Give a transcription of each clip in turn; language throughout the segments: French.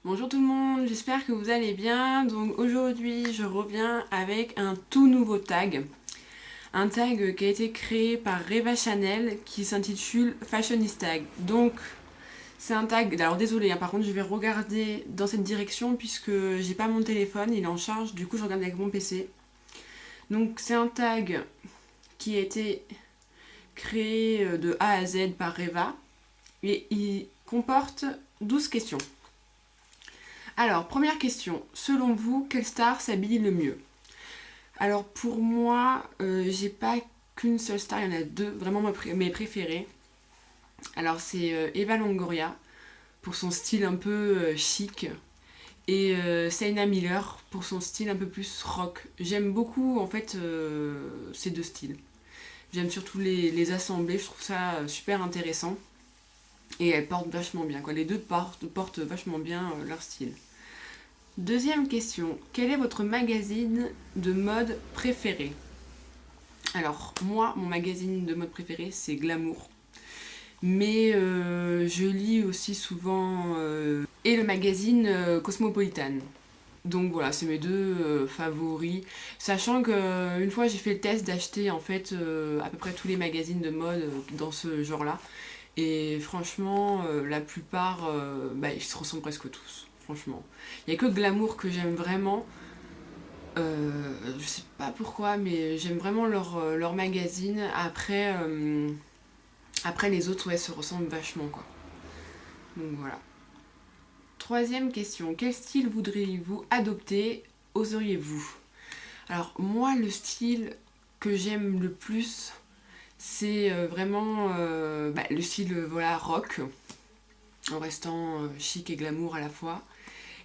Bonjour tout le monde, j'espère que vous allez bien. Donc aujourd'hui je reviens avec un tout nouveau tag. Un tag qui a été créé par Reva Chanel qui s'intitule Fashionista. Donc c'est un tag, alors désolé par contre je vais regarder dans cette direction puisque j'ai pas mon téléphone, il est en charge, du coup je regarde avec mon PC. Donc c'est un tag qui a été créé de A à Z par Reva et il comporte 12 questions. Alors, première question. Selon vous, quelle star s'habille le mieux? Alors, pour moi, j'ai pas qu'une seule star, il y en a deux, vraiment mes préférées. Alors, c'est Eva Longoria, pour son style un peu chic, et Sienna Miller, pour son style un peu plus rock. J'aime beaucoup, en fait, ces deux styles. J'aime surtout les assemblées, je trouve ça super intéressant. Et elles portent vachement bien, quoi. Les deux portent vachement bien leur style. Deuxième question, quel est votre magazine de mode préféré? Alors, moi, mon magazine de mode préféré, c'est Glamour. Mais je lis aussi souvent et le magazine Cosmopolitan. Donc voilà, c'est mes deux favoris. Sachant que une fois j'ai fait le test d'acheter en fait à peu près tous les magazines de mode dans ce genre-là. Et franchement, la plupart, ils se ressemblent presque tous. Franchement. Il n'y a que Glamour que j'aime vraiment. Je sais pas pourquoi, mais j'aime vraiment leur magazine. Après les autres, ouais, se ressemblent vachement, quoi. Donc voilà. Troisième question. Quel style voudriez-vous adopter? Oseriez-vous? Alors, moi, le style que j'aime le plus, c'est vraiment le style voilà, rock, en restant chic et glamour à la fois.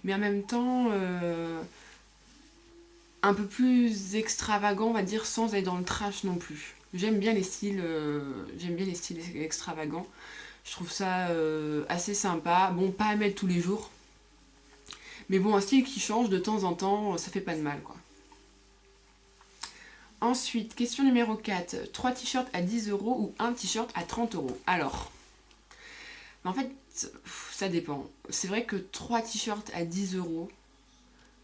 Mais en même temps, un peu plus extravagant, on va dire, sans aller dans le trash non plus. J'aime bien les styles extravagants. Je trouve ça assez sympa. Bon, pas à mettre tous les jours, mais bon, un style qui change de temps en temps, ça fait pas de mal, quoi. Ensuite, question numéro 4. 3 t-shirts à 10 € ou un t-shirt à 30 €? Alors, en fait, ça dépend. C'est vrai que 3 t-shirts à 10 €,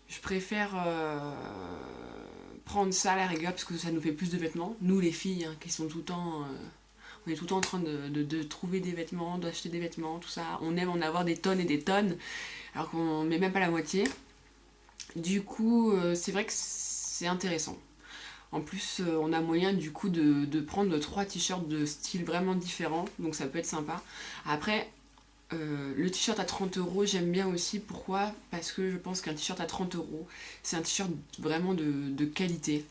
je préfère prendre ça à la rigueur parce que ça nous fait plus de vêtements. Nous, les filles, hein, qui sont tout le temps. On est tout le temps en train de trouver des vêtements, d'acheter des vêtements, tout ça. On aime en avoir des tonnes et des tonnes, alors qu'on met même pas la moitié. Du coup, c'est vrai que c'est intéressant. En plus, on a moyen du coup de prendre 3 t-shirts de style vraiment différents, donc ça peut être sympa. Après, le t-shirt à 30 €, j'aime bien aussi. Pourquoi? Parce que je pense qu'un t-shirt à 30 €, c'est un t-shirt vraiment de qualité.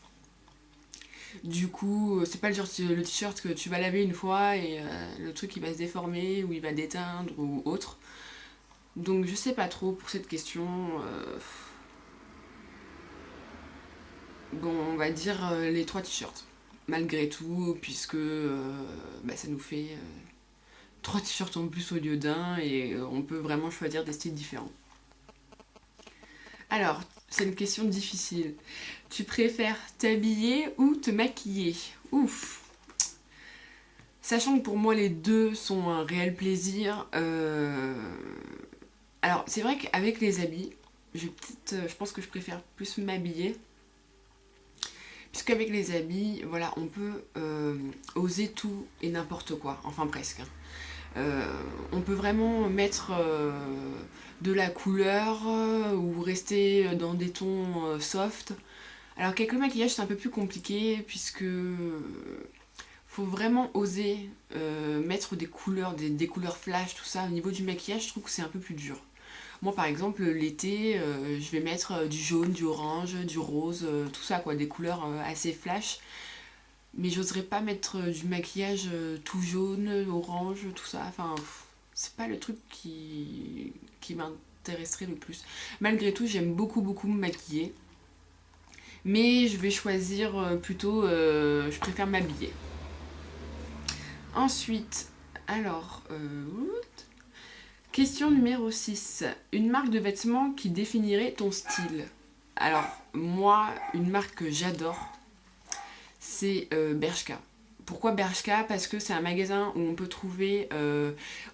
Du coup, c'est pas le t-shirt que tu vas laver une fois et le truc il va se déformer ou il va déteindre ou autre. Donc je sais pas trop pour cette question. Bon, on va dire les 3 t-shirts. Malgré tout, puisque ça nous fait 3 t-shirts en plus au lieu d'un et on peut vraiment choisir des styles différents. Alors, c'est une question difficile. Tu préfères t'habiller ou te maquiller? Ouf. Sachant que pour moi les deux sont un réel plaisir. Alors, c'est vrai qu'avec les habits, je pense que je préfère plus m'habiller. Puisqu'avec les habits, voilà, on peut oser tout et n'importe quoi. Enfin, presque, hein. On peut vraiment mettre de la couleur ou rester dans des tons soft. Alors qu'avec le maquillage c'est un peu plus compliqué puisque faut vraiment oser mettre des couleurs, des couleurs flash, tout ça. Au niveau du maquillage, je trouve que c'est un peu plus dur. Moi par exemple l'été, je vais mettre du jaune, du orange, du rose, tout ça quoi, des couleurs assez flash. Mais j'oserais pas mettre du maquillage tout jaune, orange, tout ça. Enfin, c'est pas le truc qui m'intéresserait le plus. Malgré tout, j'aime beaucoup, beaucoup me maquiller. Mais je vais choisir plutôt, je préfère m'habiller. Ensuite, alors, question numéro 6. Une marque de vêtements qui définirait ton style. Alors, moi, une marque que j'adore, c'est Bershka. Pourquoi Bershka? Parce que c'est un magasin où on peut trouver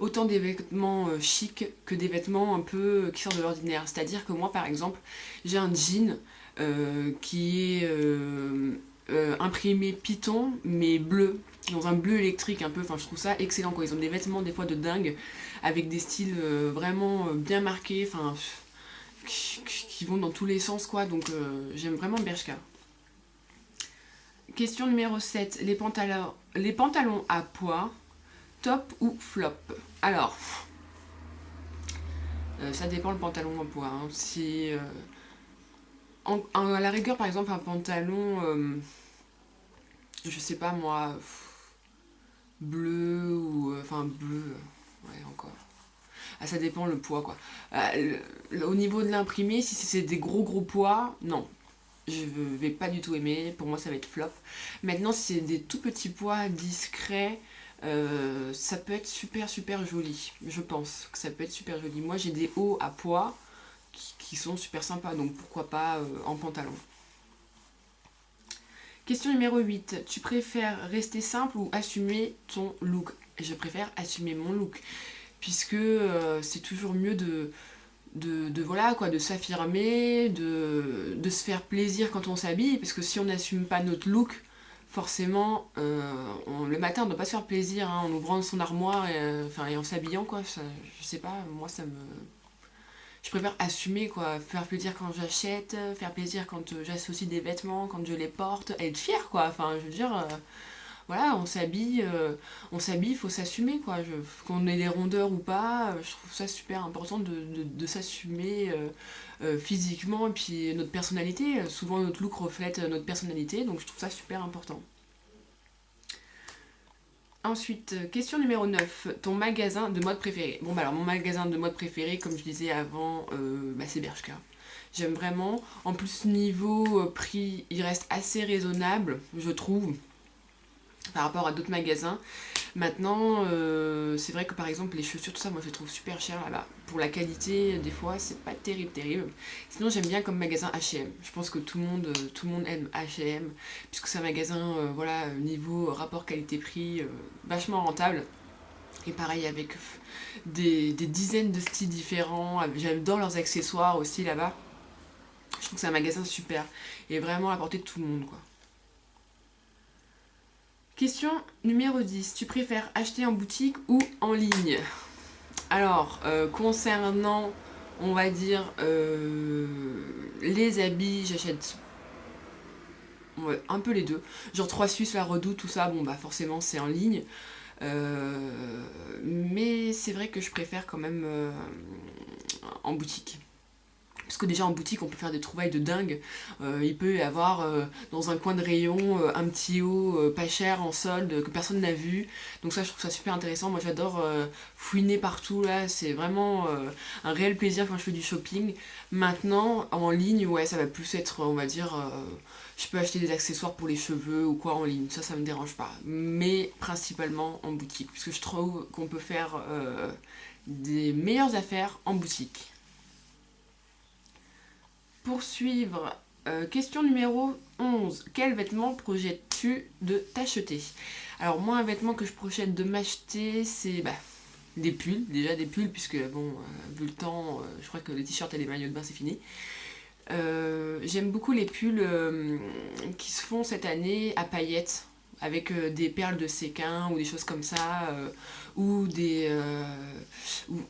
autant des vêtements chics que des vêtements un peu qui sortent de l'ordinaire. C'est-à-dire que moi, par exemple, j'ai un jean qui est imprimé Python, mais bleu, dans un bleu électrique un peu. Enfin, je trouve ça excellent, quoi. Ils ont des vêtements des fois de dingue, avec des styles vraiment bien marqués, enfin, qui vont dans tous les sens, quoi. Donc, j'aime vraiment Bershka. Question numéro 7. Les pantalons à pois, top ou flop? Alors, ça dépend le pantalon à pois. Hein. Si, à la rigueur, par exemple, un pantalon, je sais pas moi, bleu ou... enfin, bleu, ouais, encore. Ah, ça dépend le poids, quoi. Au niveau de l'imprimé, si c'est des gros poids, non. Je vais pas du tout aimer, pour moi ça va être flop. Maintenant, si c'est des tout petits pois discrets, ça peut être super joli. Je pense que ça peut être super joli. Moi j'ai des hauts à pois qui sont super sympas, donc pourquoi pas en pantalon. Question numéro 8. Tu préfères rester simple ou assumer ton look? Je préfère assumer mon look, puisque c'est toujours mieux voilà quoi, de s'affirmer, de se faire plaisir quand on s'habille, parce que si on n'assume pas notre look, forcément le matin on ne doit pas se faire plaisir hein, en ouvrant son armoire et en s'habillant quoi, ça, je sais pas, moi ça me... Je préfère assumer quoi, faire plaisir quand j'achète, faire plaisir quand j'associe des vêtements, quand je les porte, être fière quoi, enfin je veux dire... voilà, on s'habille, il faut s'assumer quoi. Qu'on ait des rondeurs ou pas, je trouve ça super important de s'assumer physiquement et puis notre personnalité. Souvent notre look reflète notre personnalité, donc je trouve ça super important. Ensuite, question numéro 9, ton magasin de mode préféré. Bon bah alors mon magasin de mode préféré, comme je disais avant, c'est Bershka. J'aime vraiment. En plus niveau prix, il reste assez raisonnable, je trouve, par rapport à d'autres magasins. Maintenant, c'est vrai que par exemple les chaussures, tout ça, moi je les trouve super chères là-bas. Pour la qualité, des fois, c'est pas terrible. Sinon, j'aime bien comme magasin H&M. Je pense que tout le monde aime H&M, puisque c'est un magasin, voilà, niveau rapport qualité-prix, vachement rentable. Et pareil, avec des dizaines de styles différents. J'adore leurs accessoires aussi là-bas. Je trouve que c'est un magasin super. Et vraiment à la portée de tout le monde, quoi. Question numéro 10. Tu préfères acheter en boutique ou en ligne? Alors, concernant, on va dire, les habits, j'achète ouais, un peu les deux. Genre 3 Suisses, la Redoute, tout ça, bon bah forcément c'est en ligne. Mais c'est vrai que je préfère quand même en boutique. Parce que déjà en boutique on peut faire des trouvailles de dingue. Il peut y avoir dans un coin de rayon un petit haut pas cher en solde que personne n'a vu. Donc ça je trouve ça super intéressant. Moi j'adore fouiner partout là. C'est vraiment un réel plaisir quand je fais du shopping. Maintenant en ligne ouais ça va plus être on va dire je peux acheter des accessoires pour les cheveux ou quoi en ligne. Ça me dérange pas. Mais principalement en boutique. Parce que je trouve qu'on peut faire des meilleures affaires en boutique. Poursuivre, question numéro 11. Quel vêtement projettes-tu de t'acheter? Alors moi un vêtement que je projette de m'acheter c'est des pulls, déjà des pulls puisque bon vu le temps je crois que les t-shirts et les maillots de bain c'est fini. J'aime beaucoup les pulls qui se font cette année à paillettes avec des perles de séquin ou des choses comme ça ou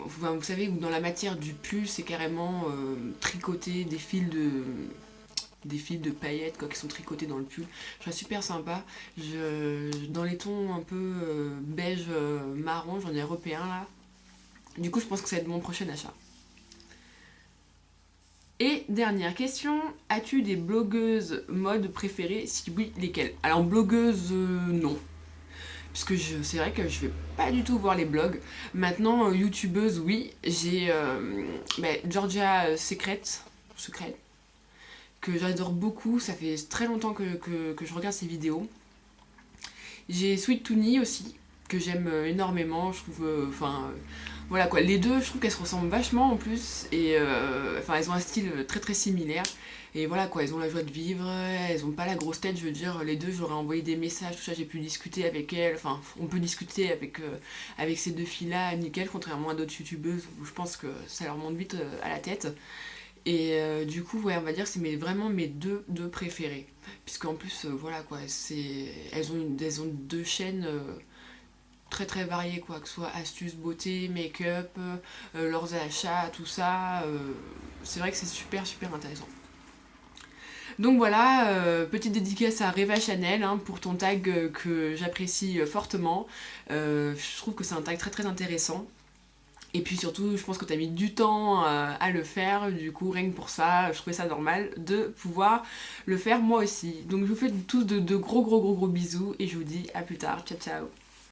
enfin, vous savez où dans la matière du pull c'est carrément tricoté des fils de paillettes quoi, qui sont tricotés dans le pull. Je trouve super sympa. Dans les tons un peu beige marron, j'en ai repéré un là. Du coup je pense que ça va être mon prochain achat. Et dernière question, as-tu des blogueuses mode préférées? Si oui, lesquelles? Alors blogueuse, non. Parce que c'est vrai que je vais pas du tout voir les blogs. Maintenant, youtubeuse, oui. J'ai Georgia Secret, que j'adore beaucoup. Ça fait très longtemps que je regarde ses vidéos. J'ai Sweet Toonie aussi, que j'aime énormément. Je trouve, Voilà quoi, les deux je trouve qu'elles se ressemblent vachement en plus et enfin elles ont un style très très similaire et voilà quoi, elles ont la joie de vivre, elles ont pas la grosse tête, je veux dire, les deux j'aurais envoyé des messages, tout ça, j'ai pu discuter avec elles, enfin on peut discuter avec ces deux filles là nickel, contrairement à d'autres youtubeuses où je pense que ça leur monte vite à la tête. Et du coup, ouais, on va dire que c'est vraiment mes deux préférées. Puisqu'en plus, voilà quoi, elles ont deux chaînes très très variées, quoi, que ce soit astuces, beauté, make-up, leurs achats, tout ça. C'est vrai que c'est super super intéressant. Donc voilà, petite dédicace à Reva Chanel hein, pour ton tag que j'apprécie fortement. Je trouve que c'est un tag très très intéressant. Et puis surtout, je pense que tu as mis du temps à le faire, du coup, rien que pour ça, je trouvais ça normal de pouvoir le faire moi aussi. Donc je vous fais tous de gros bisous et je vous dis à plus tard. Ciao ciao.